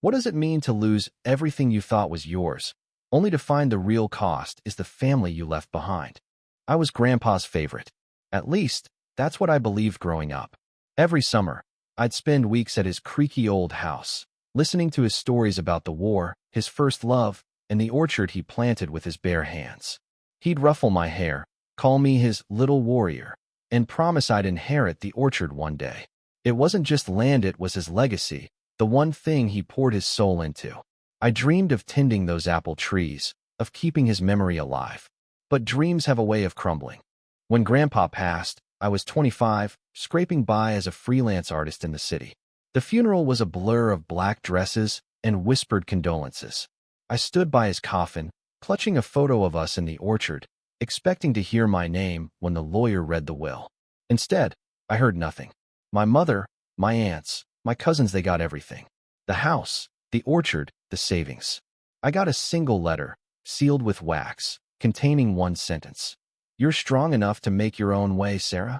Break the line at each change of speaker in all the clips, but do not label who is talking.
What does it mean to lose everything you thought was yours, only to find the real cost is the family you left behind? I was Grandpa's favorite. At least, that's what I believed growing up. Every summer, I'd spend weeks at his creaky old house, listening to his stories about the war, his first love, and the orchard he planted with his bare hands. He'd ruffle my hair, call me his little warrior, and promise I'd inherit the orchard one day. It wasn't just land, it was his legacy, the one thing he poured his soul into. I dreamed of tending those apple trees, of keeping his memory alive. But dreams have a way of crumbling. When Grandpa passed, I was 25, scraping by as a freelance artist in the city. The funeral was a blur of black dresses and whispered condolences. I stood by his coffin, clutching a photo of us in the orchard, expecting to hear my name when the lawyer read the will. Instead, I heard nothing. My mother, my aunts, my cousins, they got everything. The house, the orchard, the savings. I got a single letter, sealed with wax, containing one sentence. "You're strong enough to make your own way, Sarah."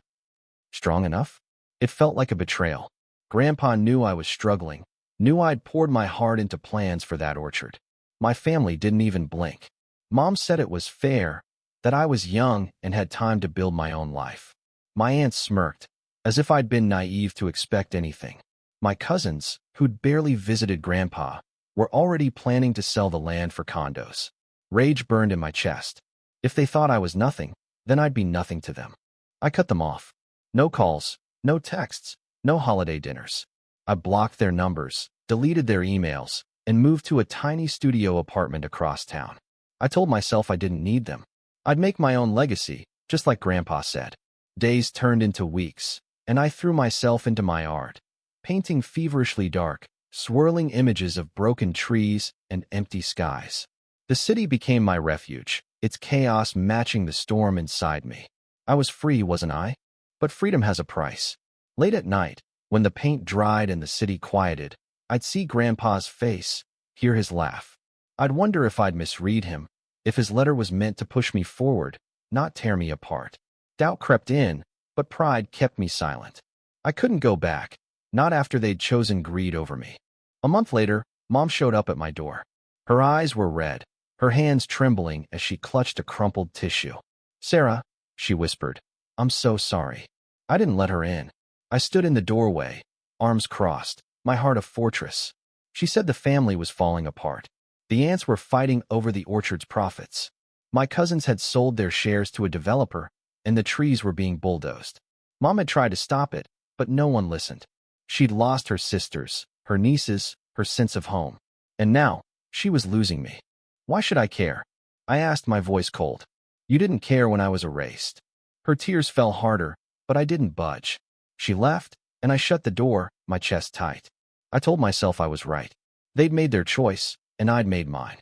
Strong enough? It felt like a betrayal. Grandpa knew I was struggling, knew I'd poured my heart into plans for that orchard. My family didn't even blink. Mom said it was fair, that I was young and had time to build my own life. My aunt smirked, as if I'd been naive to expect anything. My cousins, who'd barely visited Grandpa, were already planning to sell the land for condos. Rage burned in my chest. If they thought I was nothing, then I'd be nothing to them. I cut them off. No calls, no texts, no holiday dinners. I blocked their numbers, deleted their emails, and moved to a tiny studio apartment across town. I told myself I didn't need them. I'd make my own legacy, just like Grandpa said. Days turned into weeks, and I threw myself into my art, painting feverishly dark, swirling images of broken trees and empty skies. The city became my refuge, its chaos matching the storm inside me. I was free, wasn't I? But freedom has a price. Late at night, when the paint dried and the city quieted, I'd see Grandpa's face, hear his laugh. I'd wonder if I'd misread him, if his letter was meant to push me forward, not tear me apart. Doubt crept in, but pride kept me silent. I couldn't go back, not after they'd chosen greed over me. A month later, Mom showed up at my door. Her eyes were red, her hands trembling as she clutched a crumpled tissue. "Sarah," she whispered, "I'm so sorry." I didn't let her in. I stood in the doorway, arms crossed, my heart a fortress. She said the family was falling apart. The aunts were fighting over the orchard's profits. My cousins had sold their shares to a developer, and the trees were being bulldozed. Mom had tried to stop it, but no one listened. She'd lost her sisters, her nieces, her sense of home. And now, she was losing me. Why should I care? I asked, my voice cold. You didn't care when I was erased. Her tears fell harder, but I didn't budge. She left, and I shut the door, my chest tight. I told myself I was right. They'd made their choice, and I'd made mine.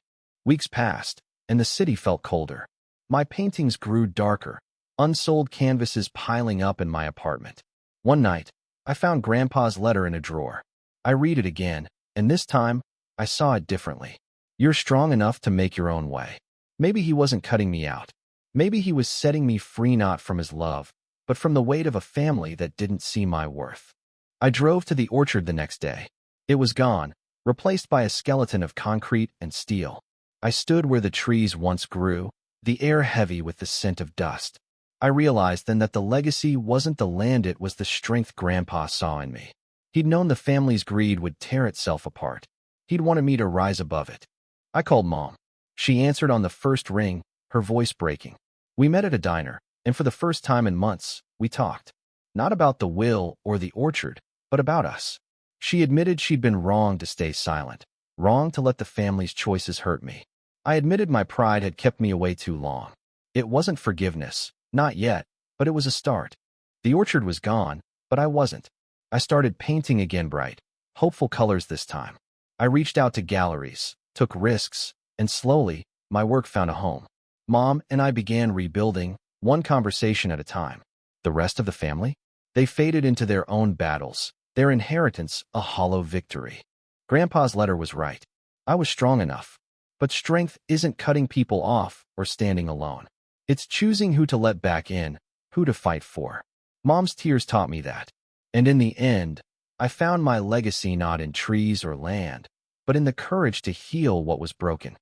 Weeks passed, and the city felt colder. My paintings grew darker, unsold canvases piling up in my apartment. One night, I found Grandpa's letter in a drawer. I read it again, and this time, I saw it differently. You're strong enough to make your own way. Maybe he wasn't cutting me out. Maybe he was setting me free not from his love, but from the weight of a family that didn't see my worth. I drove to the orchard the next day. It was gone, replaced by a skeleton of concrete and steel. I stood where the trees once grew, the air heavy with the scent of dust. I realized then that the legacy wasn't the land, it was the strength Grandpa saw in me. He'd known the family's greed would tear itself apart. He'd wanted me to rise above it. I called Mom. She answered on the first ring, her voice breaking. We met at a diner, and for the first time in months, we talked. Not about the will or the orchard, but about us. She admitted she'd been wrong to stay silent, wrong to let the family's choices hurt me. I admitted my pride had kept me away too long. It wasn't forgiveness, not yet, but it was a start. The orchard was gone, but I wasn't. I started painting again, bright, hopeful colors this time. I reached out to galleries, took risks, and slowly, my work found a home. Mom and I began rebuilding, one conversation at a time. The rest of the family? They faded into their own battles, their inheritance a hollow victory. Grandpa's letter was right. I was strong enough. But strength isn't cutting people off or standing alone. It's choosing who to let back in, who to fight for. Mom's tears taught me that. And in the end, I found my legacy not in trees or land, but in the courage to heal what was broken.